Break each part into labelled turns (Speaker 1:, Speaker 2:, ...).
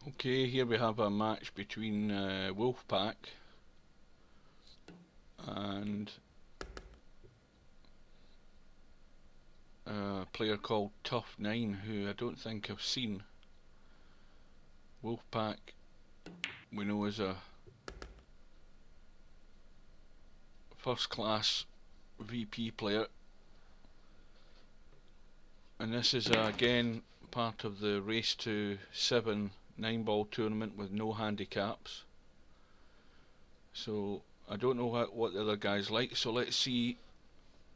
Speaker 1: Okay, here we have a match between Wolfpack and a player called Tough9, who I don't think I've seen. Wolfpack, we know, is a first class VP player, and this is again part of the race to 7 9-ball tournament with no handicaps. So I don't know what the other guy's like, so let's see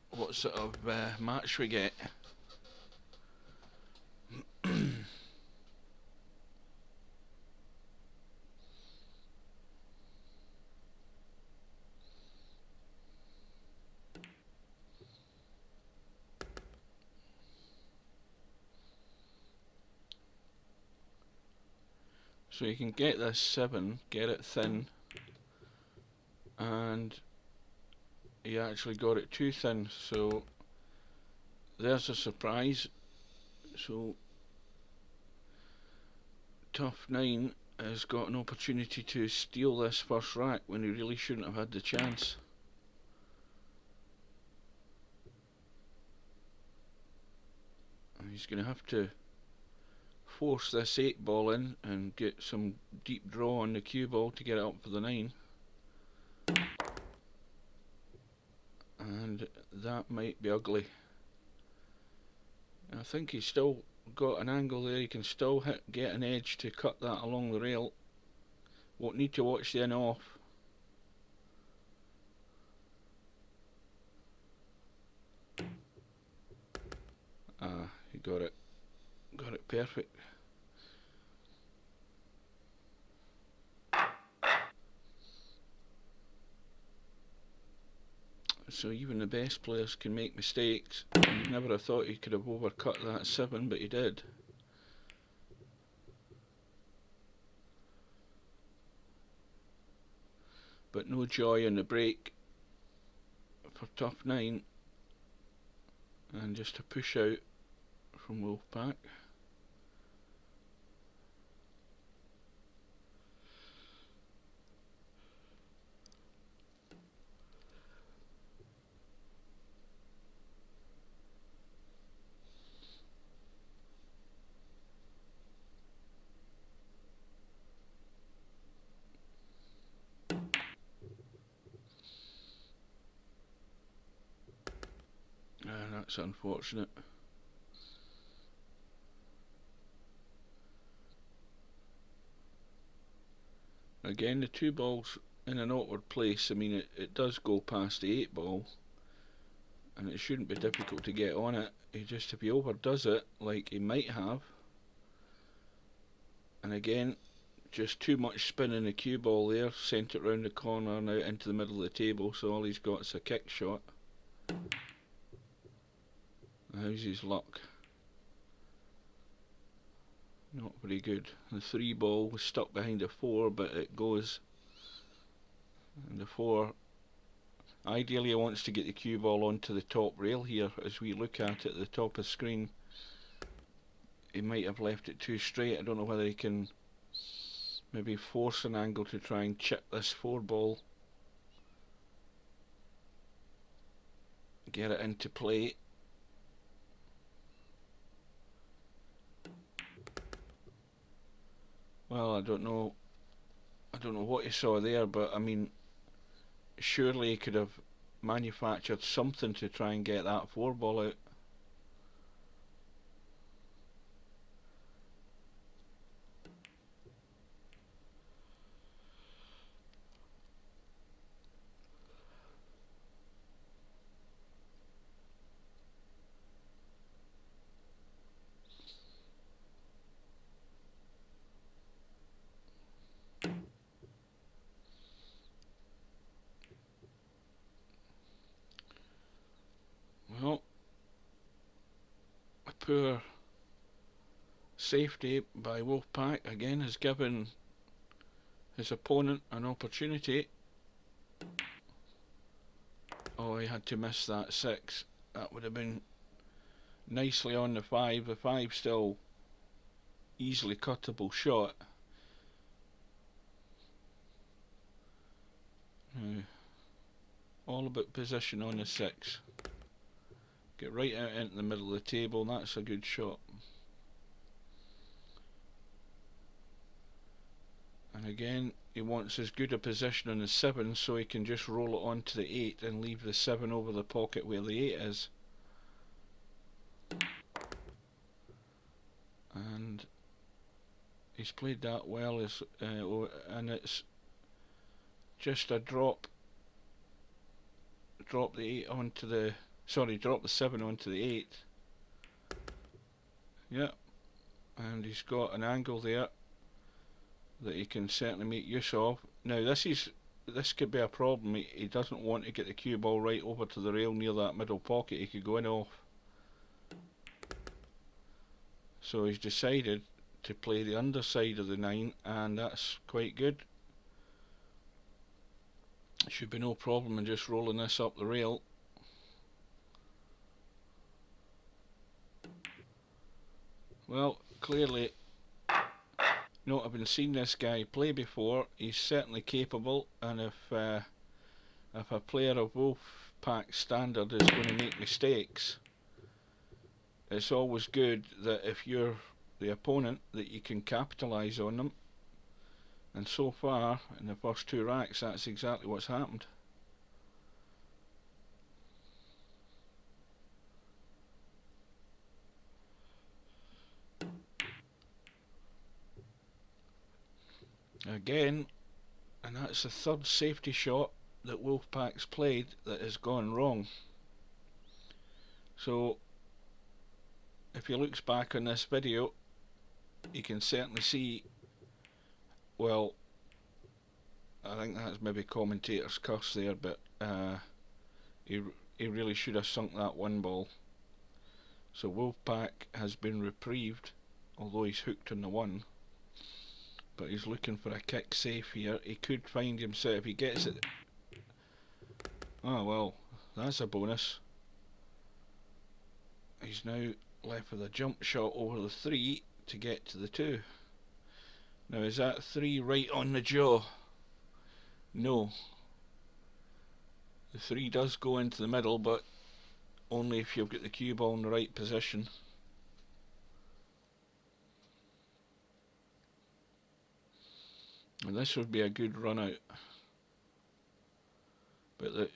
Speaker 1: what sort of match we get. So you can get this 7, get it thin, and he actually got it too thin, so there's a surprise. So Tough9 has got an opportunity to steal this first rack when he really shouldn't have had the chance. And he's going to have to force this 8-ball in and get some deep draw on the cue ball to get it up for the 9. And that might be ugly. I think he's still got an angle there. He can still get an edge to cut that along the rail. Won't need to watch the in off. He got it perfect. So even the best players can make mistakes. You'd never have thought he could have overcut that 7, but he did. But no joy in the break for Tough9, and just a push out from Wolfpack. That's unfortunate. Again, the 2 balls in an awkward place. I mean, it does go past the 8-ball, and it shouldn't be difficult to get on it. If he overdoes it, like he might have, and again, just too much spin in the cue ball there, sent it round the corner and out into the middle of the table, so all he's got is a kick shot. How's his luck? Not very good. The 3 ball was stuck behind a 4, but it goes. And the 4, ideally he wants to get the cue ball onto the top rail here. As we look at it at the top of the screen, he might have left it too straight. I don't know whether he can maybe force an angle to try and chip this 4 ball, get it into play. Well, I don't know what he saw there, but I mean, surely he could have manufactured something to try and get that 4 ball out. Well, a poor safety by Wolfpack again has given his opponent an opportunity. Oh, he had to miss that 6. That would have been nicely on the 5. The 5 still easily cuttable shot. Now, all about position on the 6. Get right out into the middle of the table, that's a good shot. And again, he wants as good a position on the 7 so he can just roll it onto the 8 and leave the 7 over the pocket where the 8 is. And he's played that well, and it's just a drop the 8 onto the, sorry, drop the 7 onto the 8. Yep, and he's got an angle there that he can certainly make use of. Now this could be a problem. He doesn't want to get the cue ball right over to the rail near that middle pocket. He could go in off. So he's decided to play the underside of the 9, and that's quite good. Should be no problem in just rolling this up the rail. Well, clearly not having seen this guy play before, he's certainly capable, and if a player of Wolfpack standard is going to make mistakes, it's always good that if you're the opponent that you can capitalise on them, and so far in the first 2 racks that's exactly what's happened. Again, and that's the 3rd safety shot that Wolfpack's played that has gone wrong. So if he looks back on this video, you can certainly see, well, I think that's maybe commentator's curse there, but he really should have sunk that 1 ball. So Wolfpack has been reprieved, although he's hooked on the 1. But he's looking for a kick safe here. He could find himself, if he gets it. Oh well, that's a bonus. He's now left with a jump shot over the 3 to get to the 2. Now is that 3 right on the jaw? No. The 3 does go into the middle, but only if you've got the cue ball in the right position. And this would be a good run out, but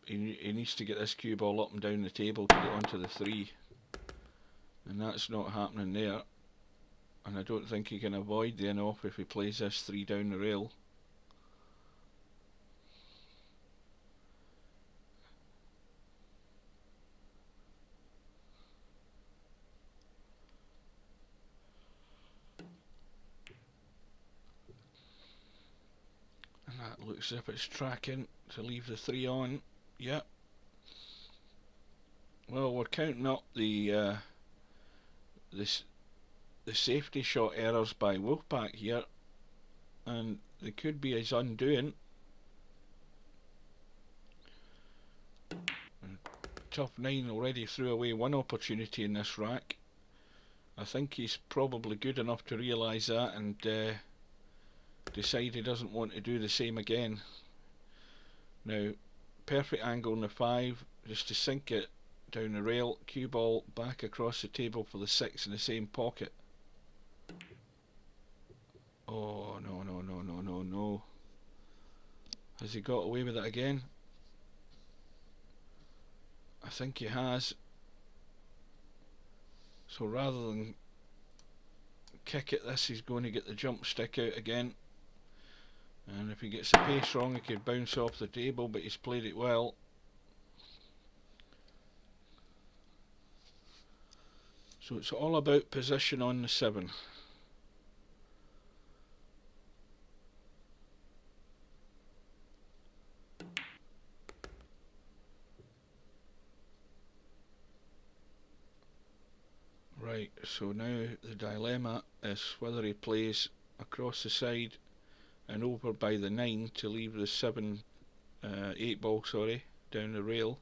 Speaker 1: he needs to get this cue ball up and down the table to get onto the 3, and that's not happening there, and I don't think he can avoid the in-off if he plays this 3 down the rail. That looks as if it's tracking to leave the 3 on. Yep. Well, we're counting up the safety shot errors by Wolfpack here, and they could be his undoing. Tough 9 already threw away 1 opportunity in this rack. I think he's probably good enough to realise that and decide he doesn't want to do the same again. Now, perfect angle on the 5, just to sink it down the rail, cue ball back across the table for the 6 in the same pocket. Oh no no no no no no. Has he got away with it again? I think he has. So rather than kick at this, he's going to get the jump stick out again. And if he gets the pace wrong, he could bounce off the table, but he's played it well. So it's all about position on the 7. Right, so now the dilemma is whether he plays across the side and over by the 9 to leave the 8 ball, sorry, down the rail.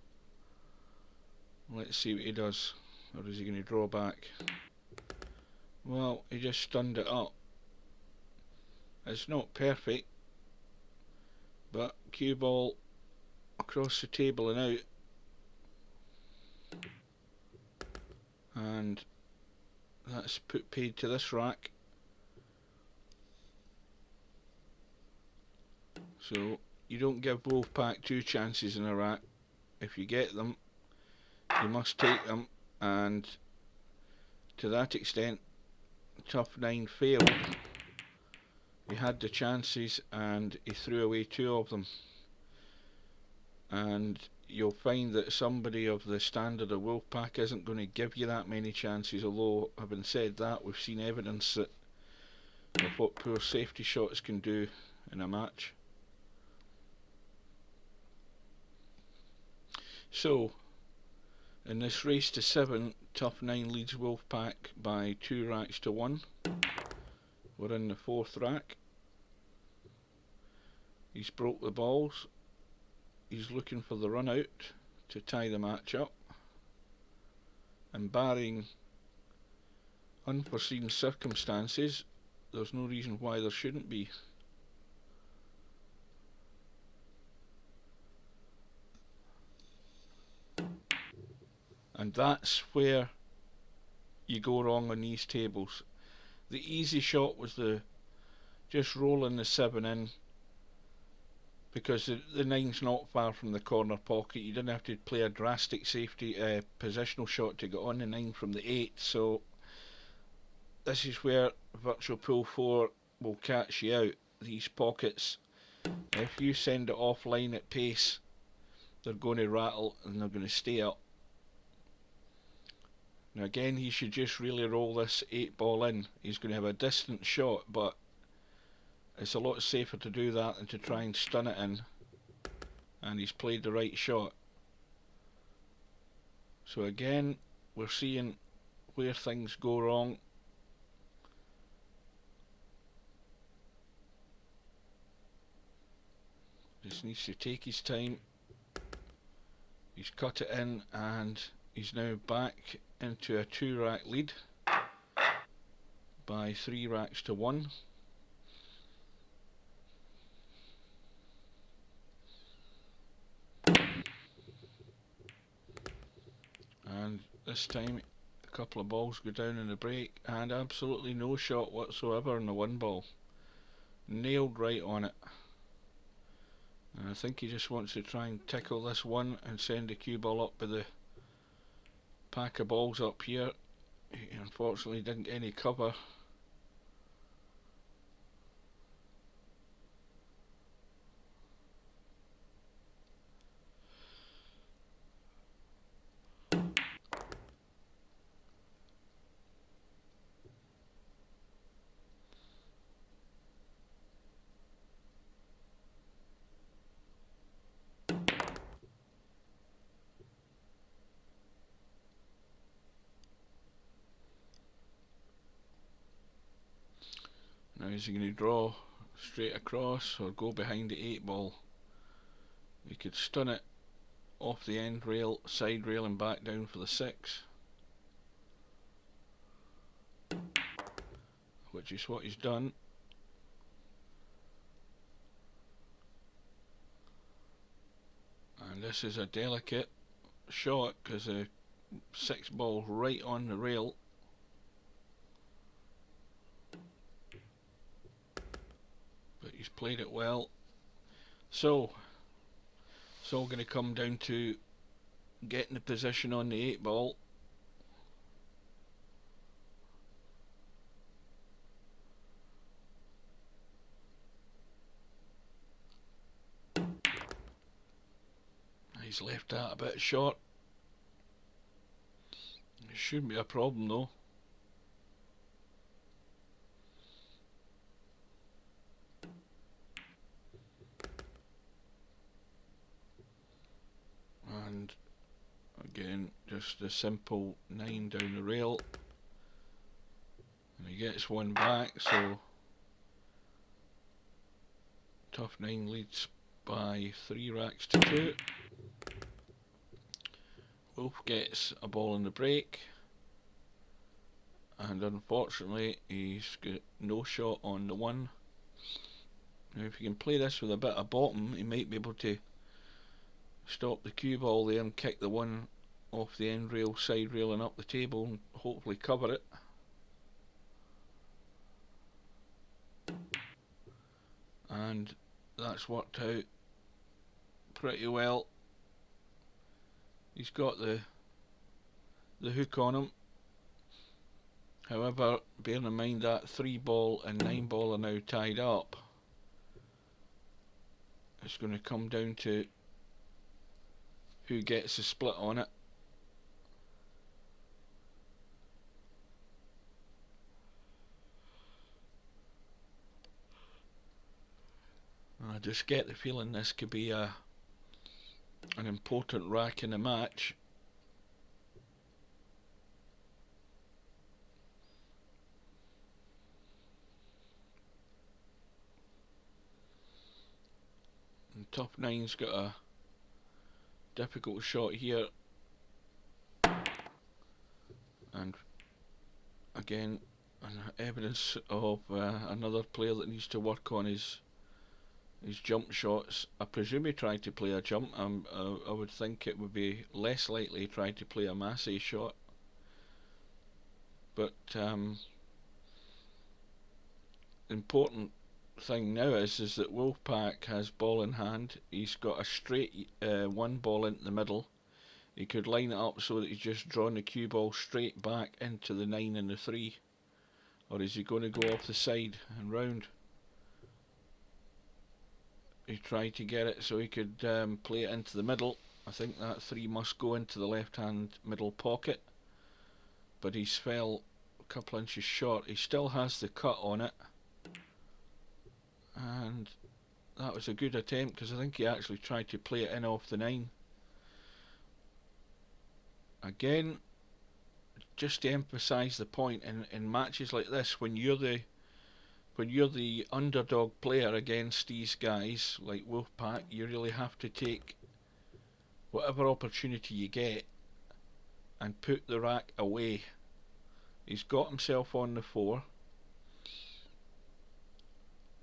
Speaker 1: Let's see what he does. Or is he going to draw back? Well, he just stunned it up. It's not perfect, but cue ball across the table and out, and that's paid to this rack. So you don't give Wolfpack 2 chances in a rack. If you get them, you must take them, and to that extent, Tough 9 failed. He had the chances and he threw away 2 of them. And you'll find that somebody of the standard of Wolfpack isn't going to give you that many chances, although having said that, we've seen evidence of what poor safety shots can do in a match. So, in this race to 7, Tough 9 leads Wolfpack by 2 racks to 1. We're in the 4th rack. He's broke the balls. He's looking for the run out to tie the match up. And barring unforeseen circumstances, there's no reason why there shouldn't be. And that's where you go wrong on these tables. The easy shot was the just rolling the 7 in, because the 9's not far from the corner pocket. You didn't have to play a drastic safety positional shot to get on the 9 from the 8. So this is where virtual pull 4 will catch you out. These pockets, if you send it offline at pace, they're going to rattle and they're going to stay up. Now again, he should just really roll this 8 ball in. He's going to have a distant shot, but it's a lot safer to do that than to try and stun it in. And he's played the right shot. So again, we're seeing where things go wrong. Just needs to take his time. He's cut it in, and he's now back into a 2 rack lead by 3 racks to 1. And this time a couple of balls go down in the break, and absolutely no shot whatsoever on the 1 ball. Nailed right on it. And I think he just wants to try and tickle this 1 and send the cue ball up with the pack of balls up here. He unfortunately didn't get any cover. Now is he going to draw straight across or go behind the 8 ball? He could stun it off the end rail, side rail, and back down for the 6, which is what he's done. And this is a delicate shot because the 6 ball right on the rail. But he's played it well. So it's all going to come down to getting the position on the 8 ball. He's left that a bit short. It shouldn't be a problem though. And again, just a simple 9 down the rail, and he gets 1 back. So Tough 9 leads by 3 racks to 2. Wolf gets a ball in the break, and unfortunately he's got no shot on the 1. Now if you can play this with a bit of bottom, you might be able to stop the cue ball there and kick the one off the end rail, side rail and up the table and hopefully cover it. And that's worked out pretty well. He's got the hook on him. However, bearing in mind that 3 ball and 9 ball are now tied up, it's going to come down to who gets the split on it. I just get the feeling this could be an important rack in the match. And top 9's got a difficult shot here, and again evidence of another player that needs to work on his jump shots. I presume he tried to play a jump. I would think it would be less likely he tried to play a massé shot, but important thing now is that Wolfpack has ball in hand. He's got a straight 1 ball into the middle. He could line it up so that he's just drawn the cue ball straight back into the 9 and the 3, or is he going to go off the side and round? He tried to get it so he could play it into the middle. I think that 3 must go into the left hand middle pocket, but he's fell a couple inches short. He still has the cut on it, and that was a good attempt because I think he actually tried to play it in off the 9. Again, just to emphasise the point, in matches like this, when you're the underdog player against these guys like Wolfpack, you really have to take whatever opportunity you get and put the rack away. He's got himself on the 4.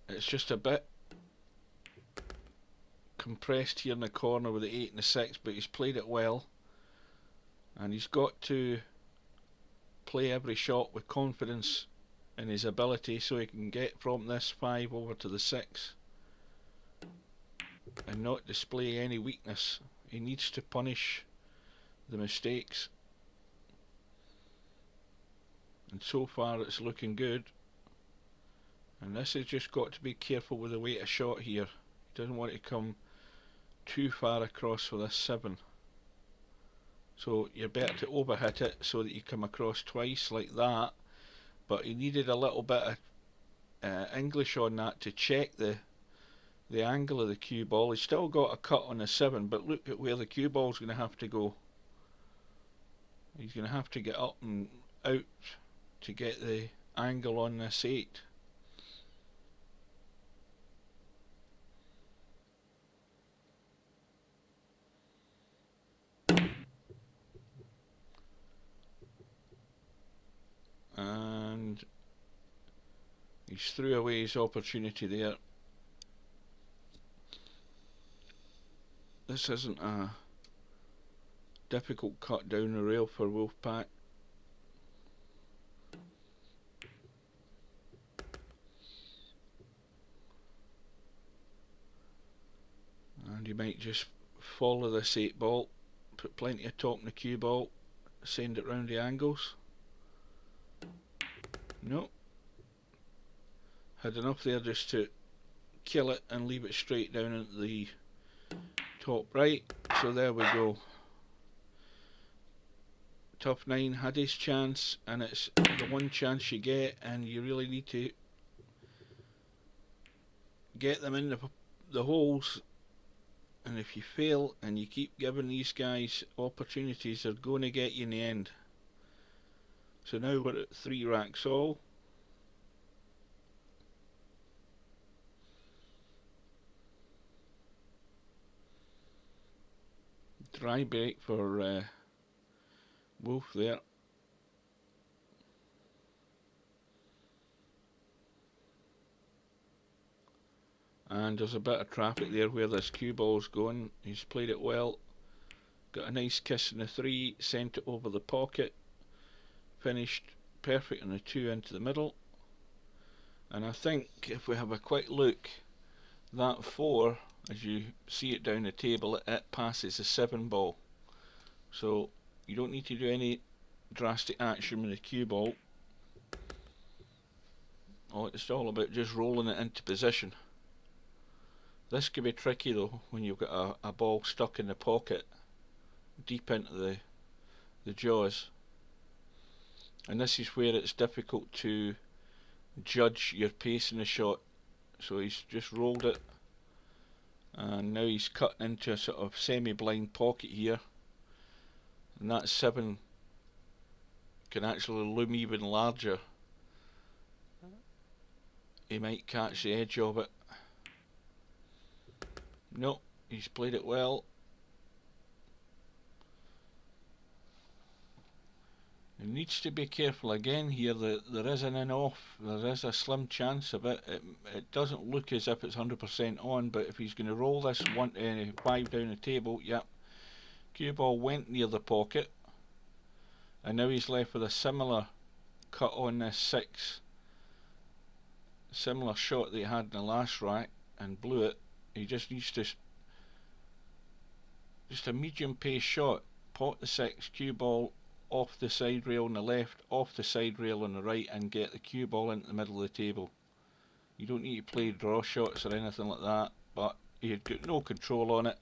Speaker 1: It's just a bit compressed here in the corner with the 8 and the 6, but he's played it well, and he's got to play every shot with confidence in his ability so he can get from this 5 over to the 6 and not display any weakness. He needs to punish the mistakes, and so far it's looking good. And this has just got to be careful with the weight of shot here. He doesn't want to come too far across for this 7. So you're better to overhit it so that you come across twice like that. But he needed a little bit of English on that to check the angle of the cue ball. He's still got a cut on the 7, but look at where the cue ball's going to have to go. He's going to have to get up and out to get the angle on this 8. And he's threw away his opportunity there. This isn't a difficult cut down the rail for Wolfpack. And you might just follow this 8 ball, put plenty of top in the cue ball, send it round the angles. No, had enough there just to kill it and leave it straight down into the top right. So there we go. Top 9 had his chance, and it's the one chance you get, and you really need to get them in the holes. And if you fail and you keep giving these guys opportunities, they're going to get you in the end. So now we're at 3 racks all. Dry break for Wolf there. and there's a bit of traffic there where this cue ball's going. He's played it well, got a nice kiss in the 3, sent it over the pocket, finished perfect on the 2 into the middle. And I think if we have a quick look, that 4, as you see it down the table, it passes the 7 ball. So you don't need to do any drastic action with the cue ball. Oh, it's all about just rolling it into position. This could be tricky though when you've got a ball stuck in the pocket deep into the jaws, and this is where it's difficult to judge your pace in the shot. So he's just rolled it, and now he's cut into a sort of semi-blind pocket here, and that 7 can actually loom even larger. He might catch the edge of it. No, he's played it well. He needs to be careful again here. There is an in-off. There is a slim chance of it. It doesn't look as if it's 100% on, but if he's going to roll this 5 down the table, yep. Cue ball went near the pocket, and now he's left with a similar cut on this 6. Similar shot that he had in the last rack and blew it. He just needs to, just a medium pace shot, pot the 6, cue ball off the side rail on the left, off the side rail on the right, and get the cue ball into the middle of the table. You don't need to play draw shots or anything like that, but he had got no control on it.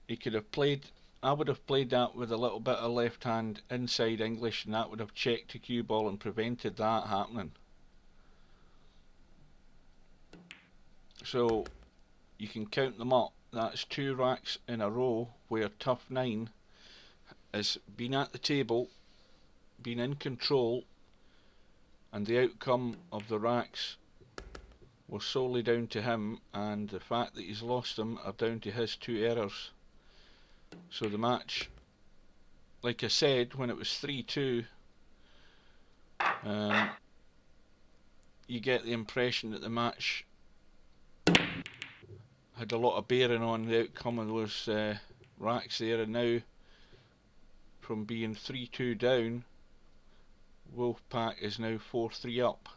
Speaker 1: He could have played, I would have played that with a little bit of left hand inside English, and that would have checked the cue ball and prevented that happening. So you can count them up. That's 2 racks in a row where tough 9 has been at the table, been in control, and the outcome of the racks was solely down to him, and the fact that he's lost them are down to his 2 errors. So the match, like I said, when it was 3-2, you get the impression that the match had a lot of bearing on the outcome of those racks there, and now from being 3-2 down, Wolfpack is now 4-3 up.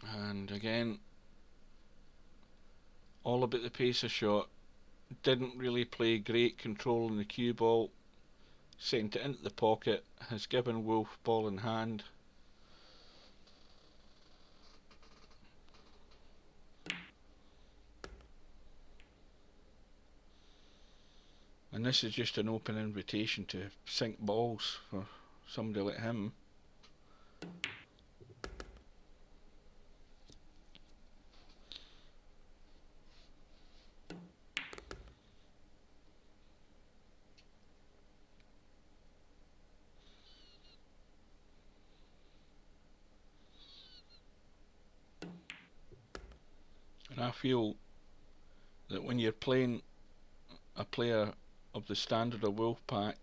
Speaker 1: And again, all about the pace of shot. Didn't really play great control in the cue ball. Sent it into the pocket, has given Wolf ball in hand. And this is just an open invitation to sink balls for somebody like him. And I feel that when you're playing a player of the standard of Wolfpack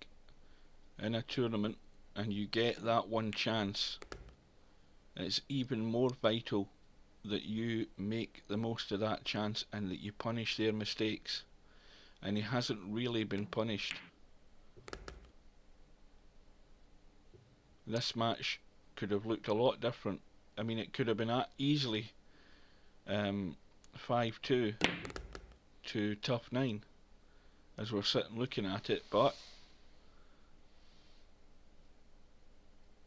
Speaker 1: in a tournament and you get that one chance, it's even more vital that you make the most of that chance and that you punish their mistakes. And he hasn't really been punished. This match could have looked a lot different. I mean, it could have been easily 5-2 to tough 9 as we're sitting looking at it, but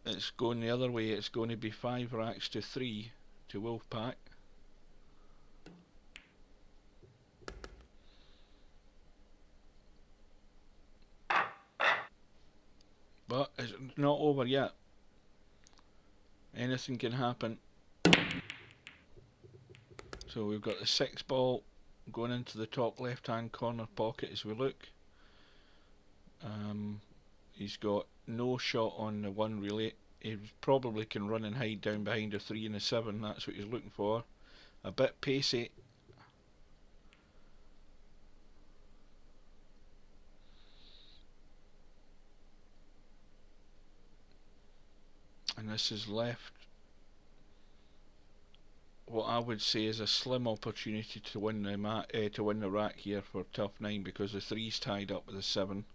Speaker 1: it's going the other way. It's going to be 5 racks to 3 to Wolfpack. But it's not over yet. Anything can happen. So we've got the 6 ball going into the top left hand corner pocket as we look. He's got no shot on the 1 really. He probably can run and hide down behind a 3 and a 7. That's what he's looking for. A bit pacey. and this is left what I would say is a slim opportunity to win the rack here for tough 9, because the 3's tied up with the 7,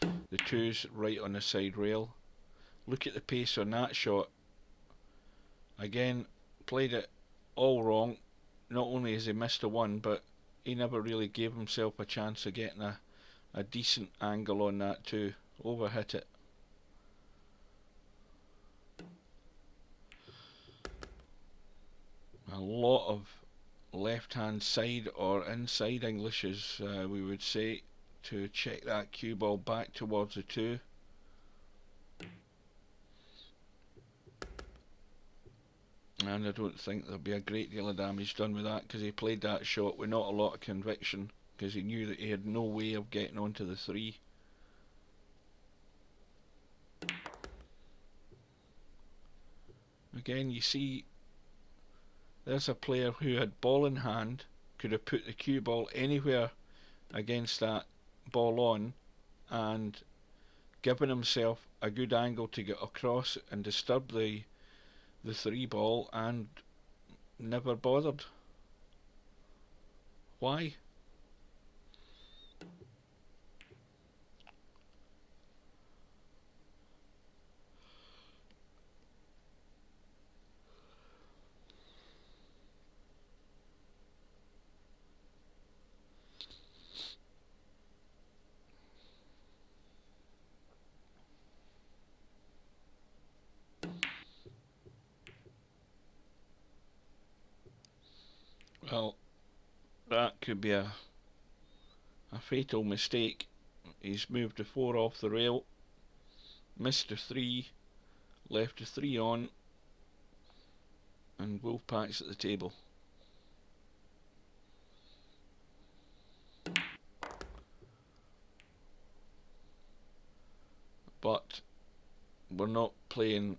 Speaker 1: the 2's right on the side rail. Look at the pace on that shot. Again, played it all wrong. Not only has he missed a 1, but he never really gave himself a chance of getting a decent angle on that too. Overhit it. A lot of left hand side or inside English, as we would say, to check that cue ball back towards the 2. And I don't think there'll be a great deal of damage done with that, because he played that shot with not a lot of conviction, because he knew that he had no way of getting onto the 3. Again, you see, there's a player who had ball in hand, could have put the cue ball anywhere against that ball on, and given himself a good angle to get across and disturb the 3 ball, and never bothered. Why? Well, that could be a fatal mistake. He's moved the 4 off the rail, missed the 3, left the 3 on, and Wolfpack's at the table. But we're not playing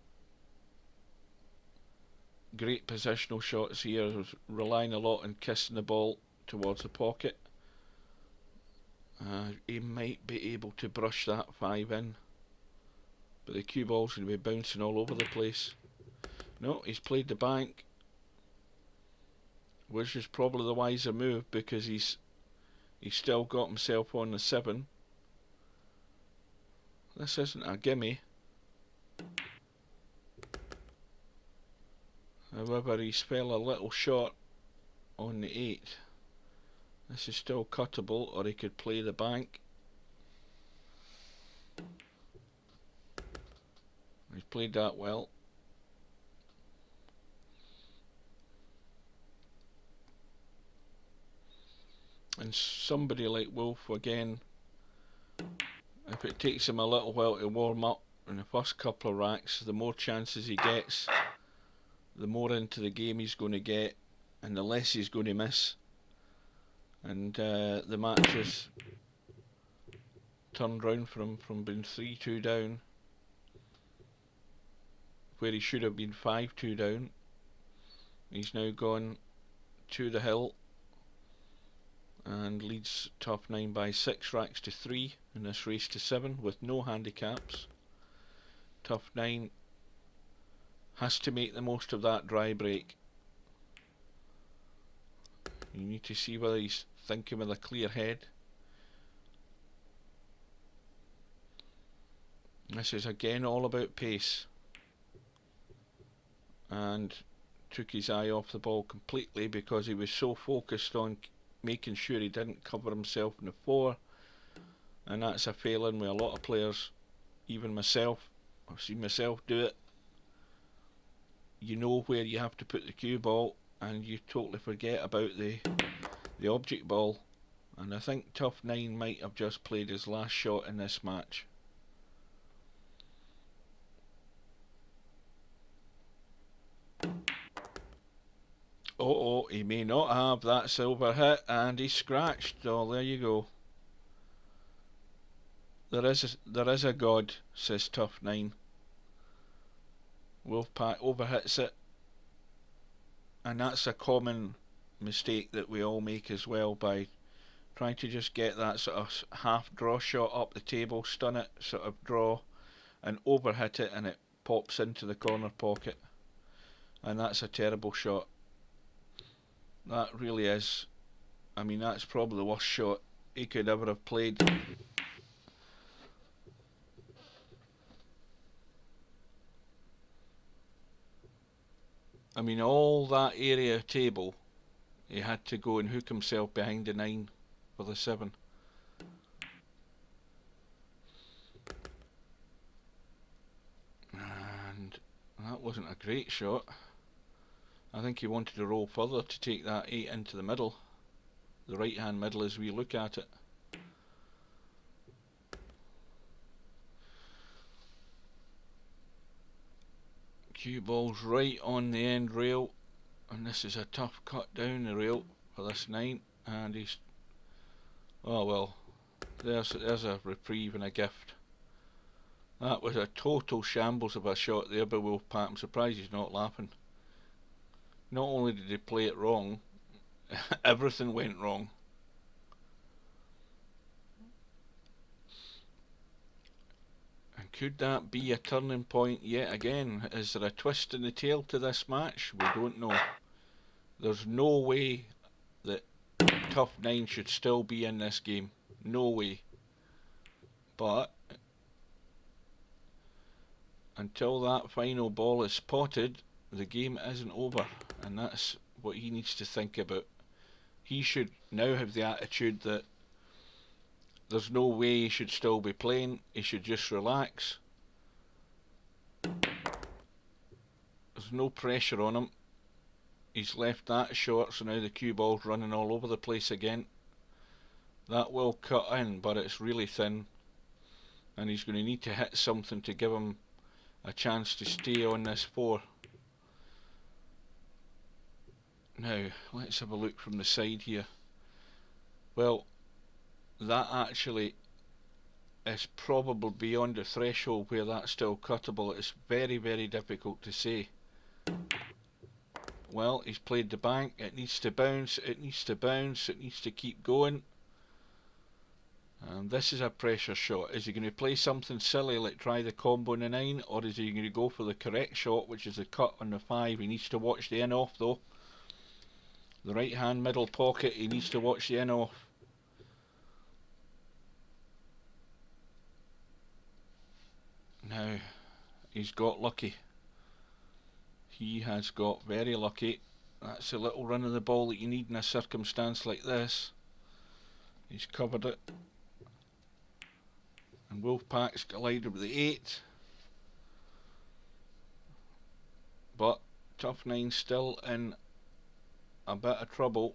Speaker 1: great positional shots here, relying a lot on kissing the ball towards the pocket. He might be able to brush that 5 in, but the cue ball's going to be bouncing all over the place. No, he's played the bank, which is probably the wiser move, because he's still got himself on the 7. This isn't a gimme. However, he's fell a little short on the 8. This is still cuttable, or he could play the bank. He's played that well. And somebody like Wolf, again, if it takes him a little while to warm up in the first couple of racks, the more chances he gets, the more into the game he's going to get, and the less he's going to miss. And the match is turned round from being 3-2 down, where he should have been 5-2 down. He's now gone to the hill and leads tough 9 by 6 racks to 3 in this race to 7 with no handicaps. Tough 9 has to make the most of that dry break. You need to see whether he's thinking with a clear head. This is again all about pace, and took his eye off the ball completely because he was so focused on making sure he didn't cover himself in the 4, and that's a failing with a lot of players, even myself. I've seen myself do it. You know where you have to put the cue ball, and you totally forget about the object ball. And I think tough 9 might have just played his last shot in this match. Oh, he may not have. That silver hit, and he's scratched. Oh, there you go. There is a God, says tough 9. Wolfpack overhits it, and that's a common mistake that we all make as well, by trying to just get that sort of half draw shot up the table, stun it, sort of draw, and overhit it, and it pops into the corner pocket, and that's a terrible shot. That really is. I mean, that's probably the worst shot he could ever have played. I mean, all that area table, he had to go and hook himself behind the 9 for the 7. And that wasn't a great shot. I think he wanted to roll further to take that 8 into the middle, the right hand middle as we look at it. Cue ball's right on the end rail, and this is a tough cut down the rail for this 9, and he's, oh well, there's a reprieve and a gift. That was a total shambles of a shot there by Wolfpack. I'm surprised he's not laughing. Not only did he play it wrong, everything went wrong. And could that be a turning point yet again? Is there a twist in the tail to this match? We don't know. There's no way that tough 9 should still be in this game. No way. But until that final ball is spotted, the game isn't over, and that's what he needs to think about. He should now have the attitude that there's no way he should still be playing. He should just relax. There's no pressure on him. He's left that short, so now the cue ball's running all over the place again. That will cut in, but it's really thin, and he's going to need to hit something to give him a chance to stay on this 4. Now, let's have a look from the side here. Well, that actually is probably beyond the threshold where that's still cuttable. It's very, very difficult to say. Well, he's played the bank. It needs to bounce, it needs to bounce, it needs to keep going. And this is a pressure shot. Is he going to play something silly like try the combo on the 9, or is he going to go for the correct shot, which is the cut on the 5? He needs to watch the in-off though. The right hand middle pocket, he needs to watch the in-off. Now, he's got lucky. He has got very lucky. That's a little run of the ball that you need in a circumstance like this. He's covered it. And Wolfpack's collided with the 8. But tough 9 still in a bit of trouble.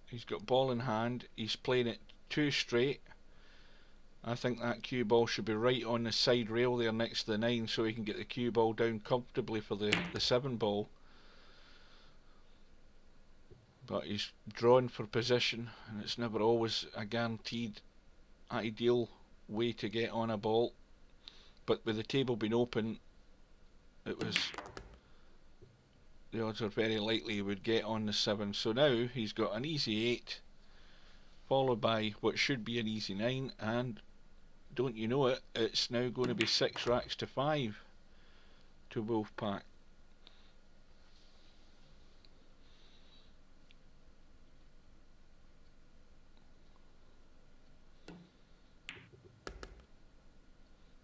Speaker 1: He's got ball in hand. He's playing it too straight. I think that cue ball should be right on the side rail there next to the 9, so he can get the cue ball down comfortably for the 7 ball. But he's drawn for position, and it's never always a guaranteed ideal way to get on a ball. But with the table being open, it was, the odds are very likely he would get on the 7. So now he's got an easy 8 followed by what should be an easy 9, and don't you know it, it's now going to be 6 racks to 5 to Wolfpack.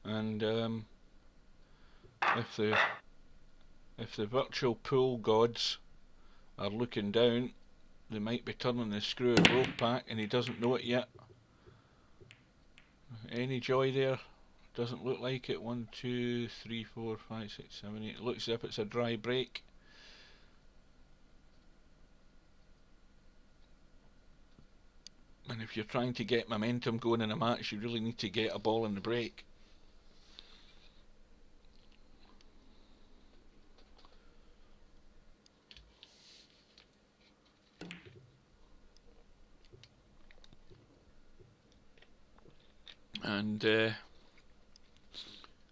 Speaker 1: And if the virtual pool gods are looking down, they might be turning the screw in Wolfpack, and he doesn't know it yet. Any joy there? Doesn't look like it. 1, 2, 3, 4, 5, 6, 7, 8. It looks as if it's a dry break. And if you're trying to get momentum going in a match, you really need to get a ball in the break. And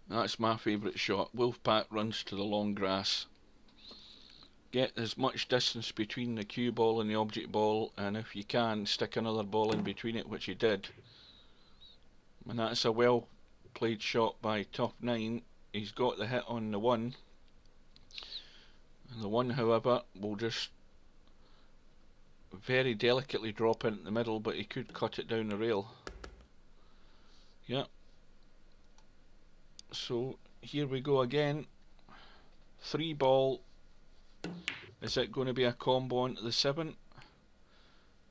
Speaker 1: that's my favourite shot. Wolfpack runs to the long grass. Get as much distance between the cue ball and the object ball, and if you can, stick another ball in between it, which he did. And that's a well played shot by tough 9. he's got the hit on the 1, and the 1 however will just very delicately drop into the middle, but he could cut it down the rail. Yeah, so here we go again. 3 ball. Is it going to be a combo onto the 7?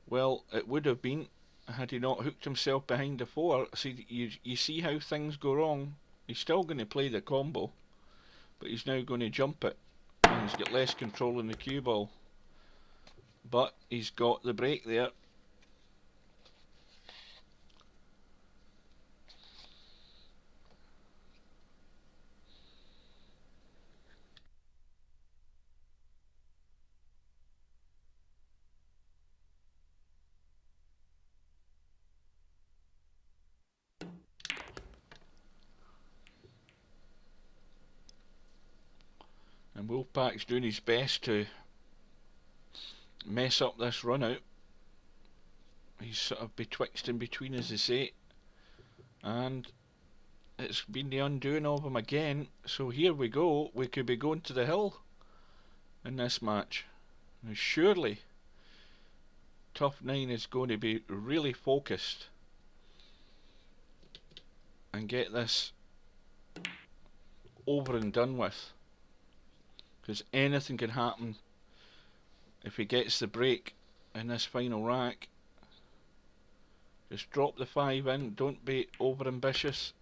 Speaker 1: Well, it would have been had he not hooked himself behind the 4. See, you see how things go wrong. He's still going to play the combo, but he's now going to jump it, and he's got less control in the cue ball. But he's got the break there. And Wolfpack's doing his best to mess up this run out. He's sort of betwixt and between, as they say, and it's been the undoing of him again. So here we go. We could be going to the hill in this match. Now surely Tough 9 is going to be really focused and get this over and done with, because anything can happen if he gets the break in this final rack. Just drop the 5 in, don't be over ambitious,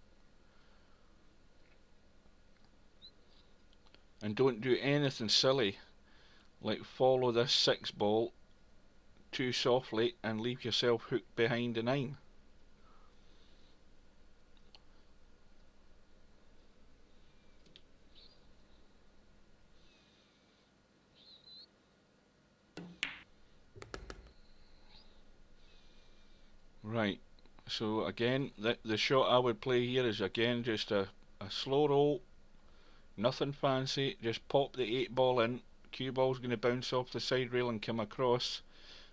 Speaker 1: and don't do anything silly like follow this 6 ball too softly and leave yourself hooked behind the 9. Right, so again, the shot I would play here is again just a slow roll, nothing fancy, just pop the 8 ball in, cue ball's going to bounce off the side rail and come across,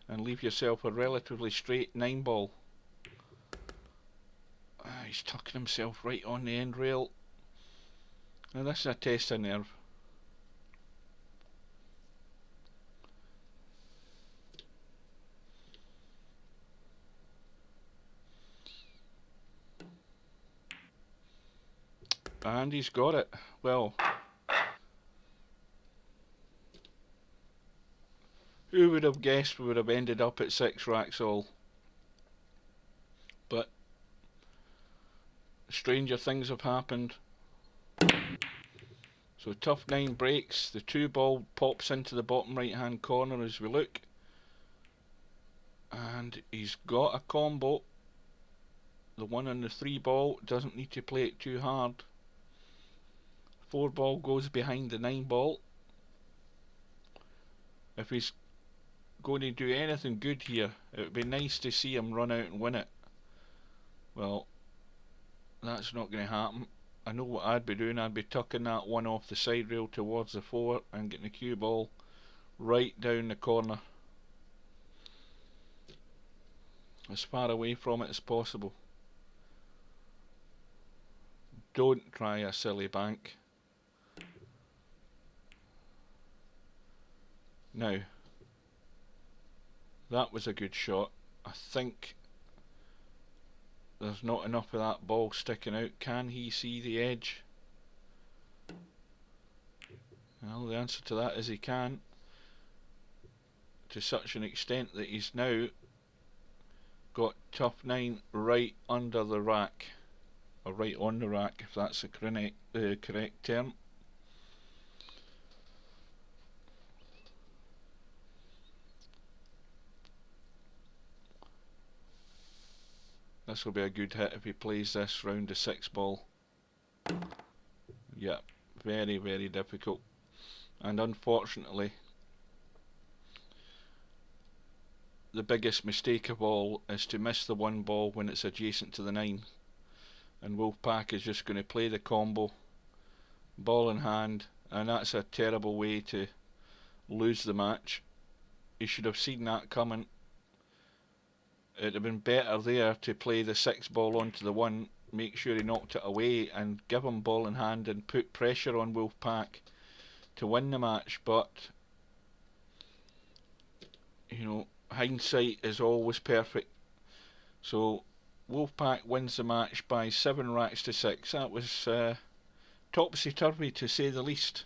Speaker 1: and leave yourself a relatively straight 9 ball. He's tucking himself right on the end rail. Now this is a test of nerve. And he's got it. Well, who would have guessed we would have ended up at 6 racks all? But stranger things have happened. So Tough 9 breaks, the 2 ball pops into the bottom right hand corner as we look, and he's got a combo. The 1 on the 3 ball doesn't need to play it too hard. 4 ball goes behind the 9 ball. If he's going to do anything good here, it would be nice to see him run out and win it. Well, that's not going to happen. I know what I'd be doing. I'd be tucking that 1 off the side rail towards the 4 and getting the cue ball right down the corner, as far away from it as possible. Don't try a silly bank. Now, that was a good shot. I think there's not enough of that ball sticking out. Can he see the edge? Well, the answer to that is he can, to such an extent that he's now got Tough 9 right under the rack, or right on the rack, if that's the correct term. This will be a good hit if he plays this round the 6 ball. Yeah, very, very difficult. And unfortunately, the biggest mistake of all is to miss the 1 ball when it's adjacent to the 9. And Wolfpack is just going to play the combo, ball in hand, and that's a terrible way to lose the match. He should have seen that coming. It'd have been better there to play the 6 ball onto the 1 make sure he knocked it away and give him ball in hand and put pressure on Wolfpack to win the match. But you know, hindsight is always perfect. So Wolfpack wins the match by 7 racks to 6. That was topsy-turvy, to say the least.